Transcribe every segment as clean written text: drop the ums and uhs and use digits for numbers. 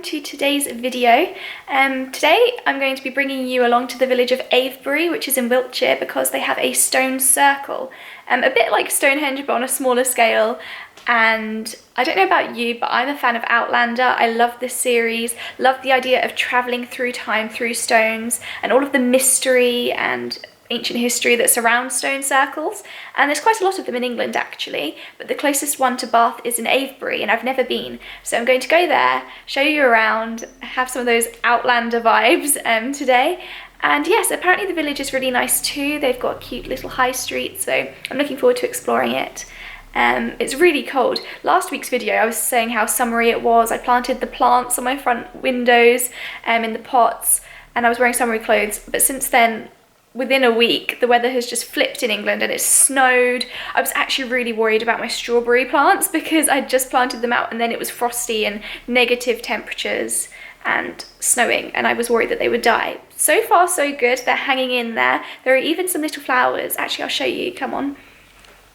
welcome to today's video. Today I'm going to be bringing you along to the village of Avebury, which is in Wiltshire, because they have a stone circle, a bit like Stonehenge but on a smaller scale. And I don't know about you, but I'm a fan of Outlander. I love this series, love the idea of travelling through time through stones and all of the mystery and ancient history that surrounds stone circles. And there's quite a lot of them in England actually, but the closest one to Bath is in Avebury, and I've never been. So I'm going to go there, show you around, have some of those Outlander vibes today. And yes, apparently the village is really nice too. They've got a cute little high street, so I'm looking forward to exploring it. It's really cold. Last week's video I was saying how summery it was. I planted the plants on my front windows in the pots, and I was wearing summery clothes, but since then, within a week, the weather has just flipped in England and it snowed. I was actually really worried about my strawberry plants because I'd just planted them out and then it was frosty and negative temperatures and snowing, and I was worried that they would die. So far so good, they're hanging in there. There are even some little flowers. Actually, I'll show you, come on.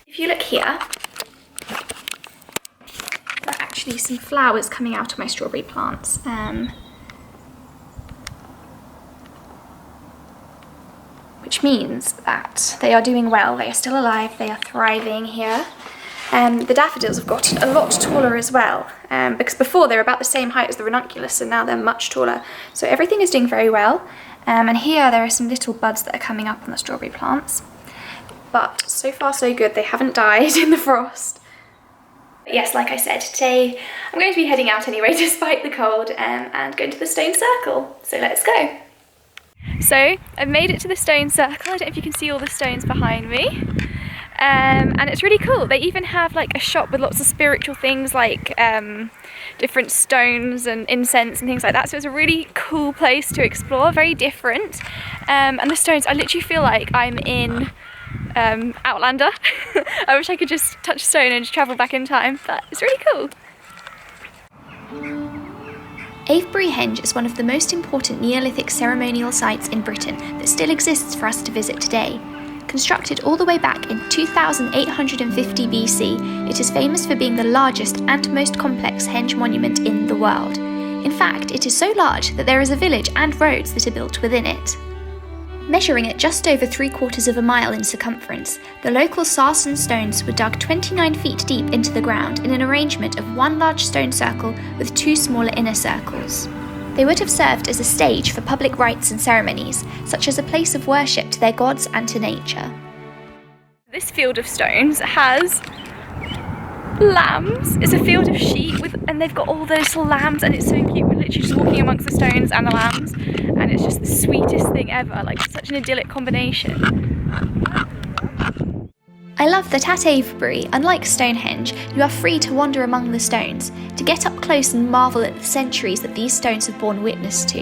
If you look here, there are actually some flowers coming out of my strawberry plants. Which means that they are doing well, they are still alive, they are thriving here. The daffodils have gotten a lot taller as well, because before they were about the same height as the ranunculus, and now they're much taller. So everything is doing very well. And here there are some little buds that are coming up on the strawberry plants. But so far so good, they haven't died in the frost. But yes, like I said, today I'm going to be heading out anyway despite the cold, and going to the stone circle. So let's go. So I've made it to the stone circle. I don't know if you can see all the stones behind me. And it's really cool. They even have like a shop with lots of spiritual things like different stones and incense and things like that. So it's a really cool place to explore, very different. And the stones, I literally feel like I'm in Outlander. I wish I could just touch stone and just travel back in time, but it's really cool. Avebury Henge is one of the most important Neolithic ceremonial sites in Britain that still exists for us to visit today. Constructed all the way back in 2850 BC, it is famous for being the largest and most complex henge monument in the world. In fact, it is so large that there is a village and roads that are built within it. Measuring at just over 3/4 of a mile in circumference, the local sarsen stones were dug 29 feet deep into the ground in an arrangement of one large stone circle with two smaller inner circles. They would have served as a stage for public rites and ceremonies, such as a place of worship to their gods and to nature. This field of stones has lambs. It's a field of sheep and they've got all those little lambs, and it's so cute. We're literally just walking amongst the stones and the lambs, and it's just the sweetest thing ever, like such an idyllic combination. I love that at Avebury, unlike Stonehenge, you are free to wander among the stones, to get up close and marvel at the centuries that these stones have borne witness to.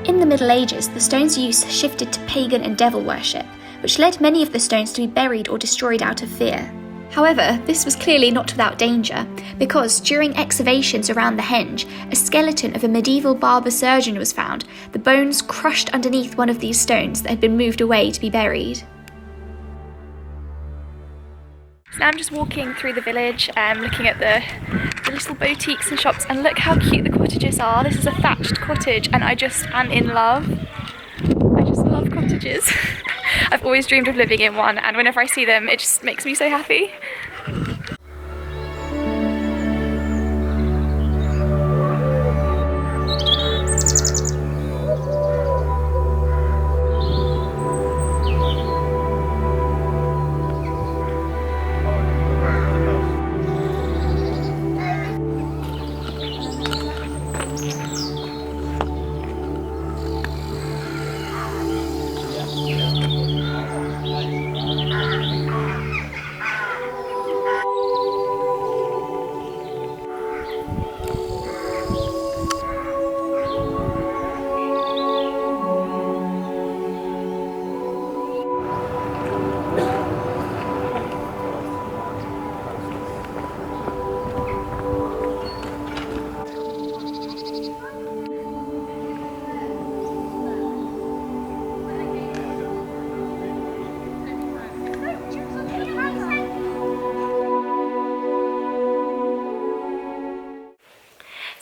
In the Middle Ages, the stones' use shifted to pagan and devil worship, which led many of the stones to be buried or destroyed out of fear. However, this was clearly not without danger, because during excavations around the henge, a skeleton of a medieval barber surgeon was found, the bones crushed underneath one of these stones that had been moved away to be buried. So now I'm just walking through the village, looking at the little boutiques and shops, and look how cute the cottages are. This is a thatched cottage and I just am in love. I just love cottages. I've always dreamed of living in one, and whenever I see them it just makes me so happy.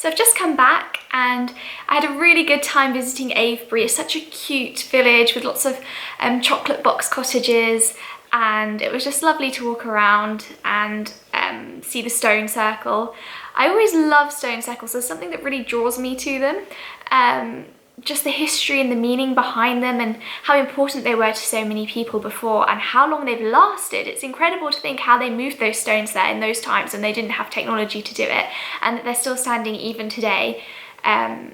So I've just come back and I had a really good time visiting Avebury. It's such a cute village with lots of chocolate box cottages, and it was just lovely to walk around and see the stone circle. I always love stone circles. There's something that really draws me to them. Just the history and the meaning behind them and how important they were to so many people before and how long they've lasted. It's incredible to think how they moved those stones there in those times and they didn't have technology to do it, and that they're still standing even today.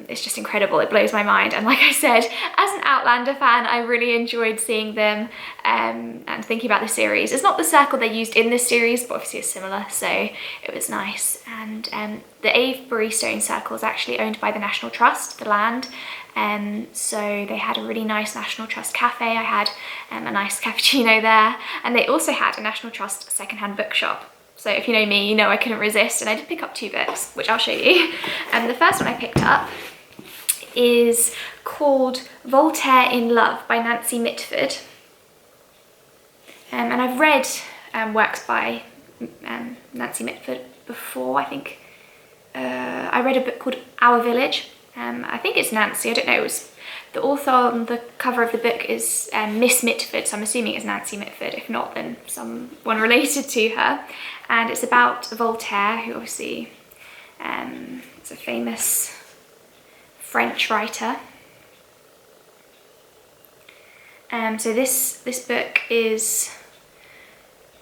It's just incredible. It blows my mind. And like I said, as an Outlander fan, I really enjoyed seeing them and thinking about the series. It's not the circle they used in this series, but obviously it's similar, so it was nice. And the Avebury Stone Circle is actually owned by the National Trust, the land. So they had a really nice National Trust cafe. I had a nice cappuccino there, and they also had a National Trust secondhand bookshop. So if you know me, you know I couldn't resist, and I did pick up 2 books, which I'll show you. And the first one I picked up is called Voltaire in Love by Nancy Mitford. And I've read works by Nancy Mitford before. I think I read a book called Our Village. I think it's Nancy, I don't know. It was, the author on the cover of the book is Miss Mitford, so I'm assuming it's Nancy Mitford. If not, then someone related to her. And it's about Voltaire, who obviously is a famous French writer. So this book is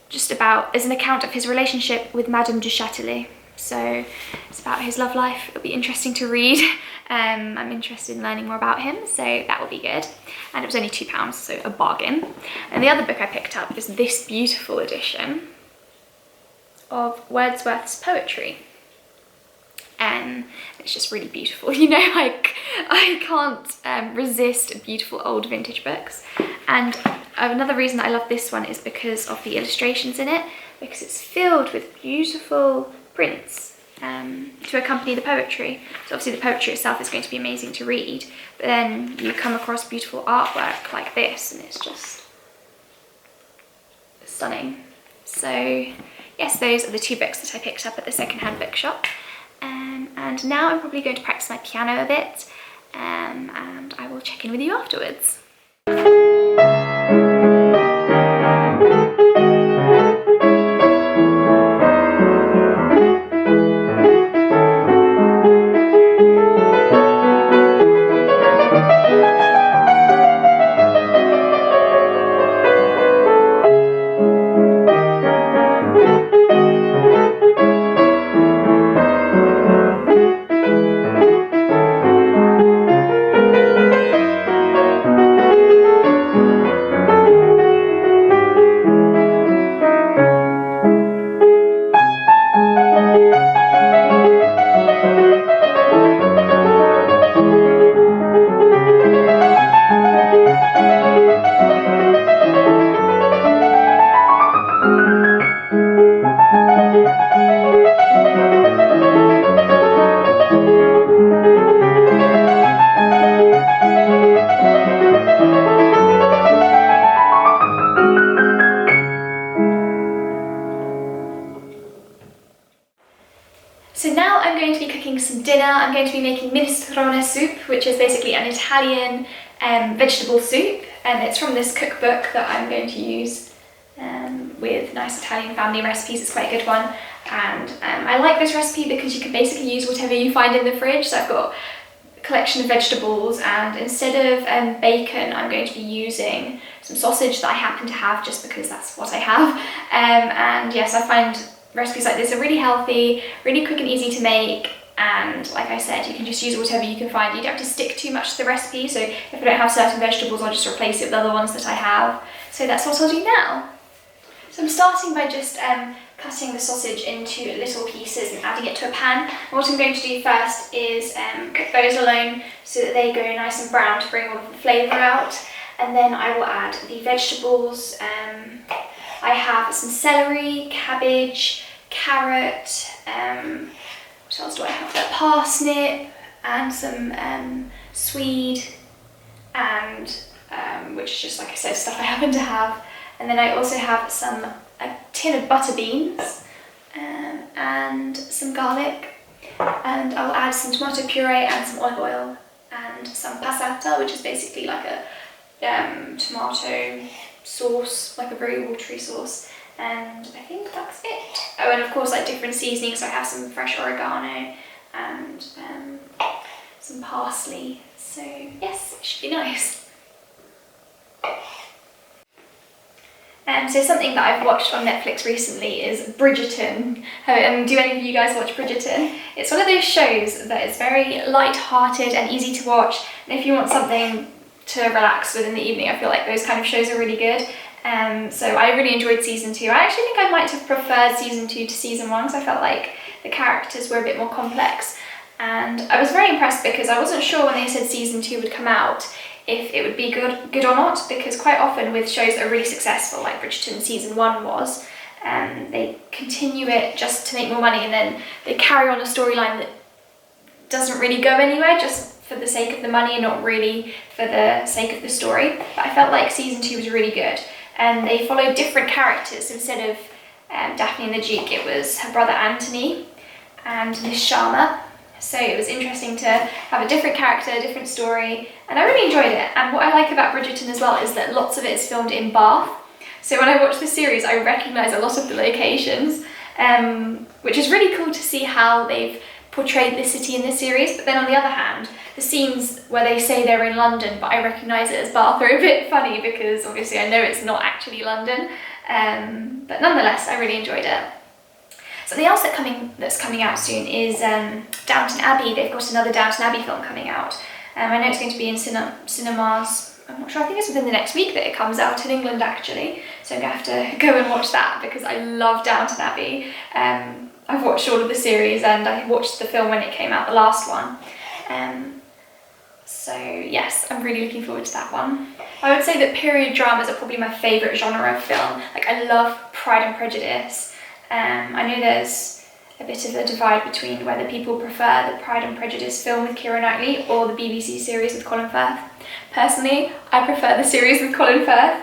just is an account of his relationship with Madame du Châtelet. So it's about his love life. It'll be interesting to read. I'm interested in learning more about him, so that will be good. And it was only £2, so a bargain. And the other book I picked up is this beautiful edition of Wordsworth's poetry. And it's just really beautiful, you know, like I can't resist beautiful old vintage books. And another reason I love this one is because of the illustrations in it, because it's filled with beautiful prints to accompany the poetry. So obviously the poetry itself is going to be amazing to read, but then you come across beautiful artwork like this and it's just stunning. So yes, those are the 2 books that I picked up at the secondhand bookshop. And now I'm probably going to practice my piano a bit, and I will check in with you afterwards. So now I'm going to be cooking some dinner. I'm going to be making minestrone soup, which is basically an Italian vegetable soup, and it's from this cookbook that I'm going to use with nice Italian family recipes. It's quite a good one, and I like this recipe because you can basically use whatever you find in the fridge. So I've got a collection of vegetables, and instead of bacon, I'm going to be using some sausage that I happen to have just because that's what I have. And yes, I find recipes like this are really healthy, really quick and easy to make, and like I said, you can just use whatever you can find. You don't have to stick too much to the recipe, so if I don't have certain vegetables, I'll just replace it with other ones that I have. So that's what I'll do now. So I'm starting by just cutting the sausage into little pieces and adding it to a pan. And what I'm going to do first is cook those alone so that they go nice and brown to bring all of the flavour out, and then I will add the vegetables. I have some celery, cabbage, carrot, what else do I have? Parsnip, and some swede, and which is just, like I said, stuff I happen to have. And then I also have a tin of butter beans and some garlic. And I'll add some tomato puree and some olive oil and some passata, which is basically like a tomato sauce, like a very watery sauce. And I think that's it. Oh, and of course, like different seasonings. So I have some fresh oregano and some parsley. So yes, it should be nice. So something that I've watched on Netflix recently is Bridgerton. Do any of you guys watch Bridgerton? It's one of those shows that is very light-hearted and easy to watch. And if you want something to relax with in the evening, I feel like those kind of shows are really good. So I really enjoyed season 2. I actually think I might have preferred season 2 to season 1 because I felt like the characters were a bit more complex. And I was very impressed because I wasn't sure when they said season 2 would come out if it would be good or not, because quite often with shows that are really successful, like Bridgerton season 1 was, they continue it just to make more money, and then they carry on a storyline that doesn't really go anywhere just for the sake of the money and not really for the sake of the story. But I felt like season 2 was really good, and they followed different characters. Instead of Daphne and the Duke, it was her brother Anthony and Miss Sharma. So it was interesting to have a different character, a different story, and I really enjoyed it. And what I like about Bridgerton as well is that lots of it is filmed in Bath. So when I watch the series, I recognise a lot of the locations, which is really cool to see how they've portrayed the city in the series. But then on the other hand, the scenes where they say they're in London, but I recognise it as Bath, are a bit funny because obviously I know it's not actually London. But nonetheless, I really enjoyed it. Something else that's coming out soon is Downton Abbey. They've got another Downton Abbey film coming out. I know it's going to be in cinemas. I'm not sure, I think it's within the next week that it comes out in England actually. So I'm going to have to go and watch that because I love Downton Abbey. I've watched all of the series and I watched the film when it came out, the last one. So yes, I'm really looking forward to that one. I would say that period dramas are probably my favourite genre of film. Like I love Pride and Prejudice. I know there's a bit of a divide between whether people prefer the Pride and Prejudice film with Keira Knightley or the BBC series with Colin Firth. Personally, I prefer the series with Colin Firth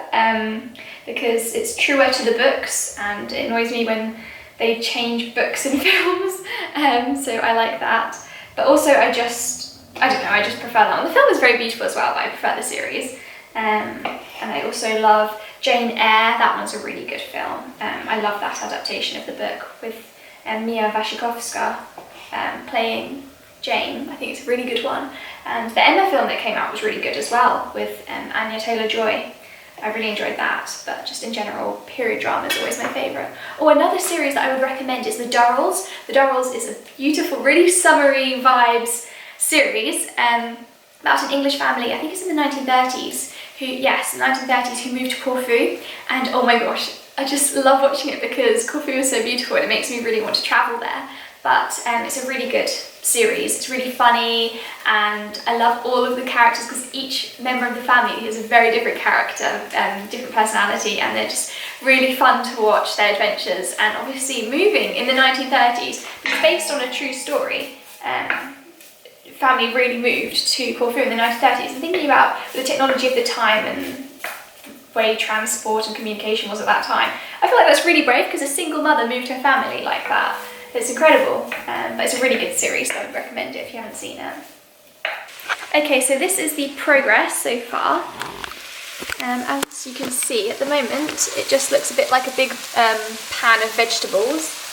because it's truer to the books, and it annoys me when they change books in films, so I like that. But also I just prefer that one. The film is very beautiful as well, but I prefer the series. And I also love Jane Eyre. That one's a really good film. I love that adaptation of the book with Mia Wasikowska playing Jane. I think it's a really good one. And the Emma film that came out was really good as well with Anya Taylor-Joy. I really enjoyed that, but just in general, period drama is always my favourite. Oh, another series that I would recommend is The Durrells. The Durrells is a beautiful, really summery vibes series about an English family, I think it's in the 1930s, who moved to Corfu, and oh my gosh, I just love watching it because Corfu is so beautiful and it makes me really want to travel there. But it's a really good series. It's really funny and I love all of the characters because each member of the family has a very different character, different personality, and they're just really fun to watch their adventures. And obviously moving in the 1930s, it's based on a true story. Family really moved to Corfu in the 1930s, and thinking about the technology of the time and the way transport and communication was at that time, I feel like that's really brave because a single mother moved her family like that. It's incredible, but it's a really good series, so I would recommend it if you haven't seen it. Okay, so this is the progress so far. As you can see, at the moment, it just looks a bit like a big pan of vegetables.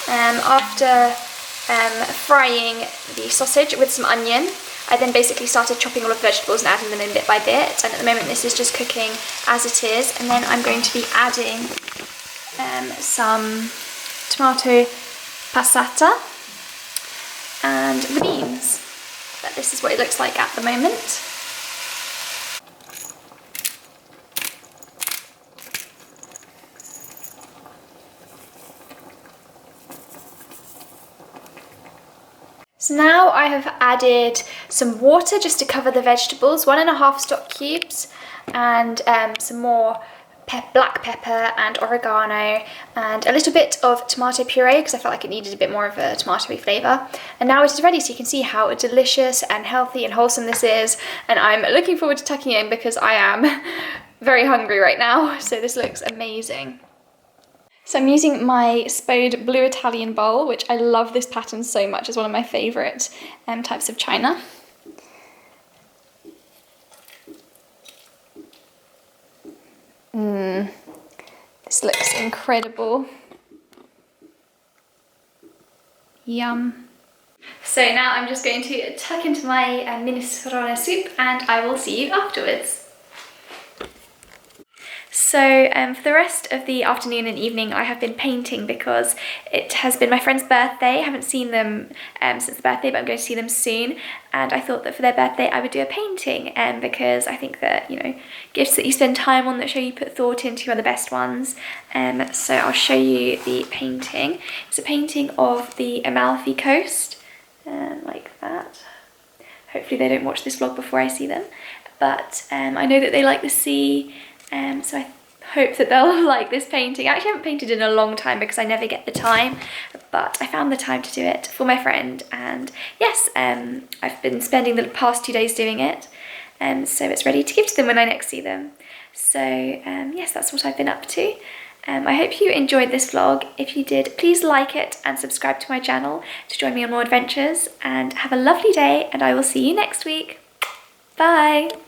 After frying the sausage with some onion, I then basically started chopping all of the vegetables and adding them in bit by bit, and at the moment this is just cooking as it is, and then I'm going to be adding some tomato passata and the beans. But this is what it looks like at the moment. So now I have added some water just to cover the vegetables, 1.5 stock cubes, and some more black pepper and oregano, and a little bit of tomato puree because I felt like it needed a bit more of a tomatoey flavour. And now it is ready, so you can see how delicious and healthy and wholesome this is, and I'm looking forward to tucking in because I am very hungry right now, so this looks amazing. So I'm using my Spode Blue Italian bowl, which I love this pattern so much. It's one of my favourite types of china. This looks incredible. Yum. So now I'm just going to tuck into my minestrone soup and I will see you afterwards. So for the rest of the afternoon and evening I have been painting because it has been my friend's birthday. I haven't seen them since the birthday, but I'm going to see them soon, and I thought that for their birthday I would do a painting because I think that, you know, gifts that you spend time on, that show you put thought into, are the best ones. So I'll show you the painting. It's a painting of the Amalfi Coast, like that. Hopefully they don't watch this vlog before I see them, but I know that they like the sea, so I hope that they'll like this painting. I actually haven't painted in a long time because I never get the time, but I found the time to do it for my friend, and yes, I've been spending the past 2 days doing it, so it's ready to give to them when I next see them. So yes, that's what I've been up to. I hope you enjoyed this vlog. If you did, please like it and subscribe to my channel to join me on more adventures, and have a lovely day, and I will see you next week. Bye!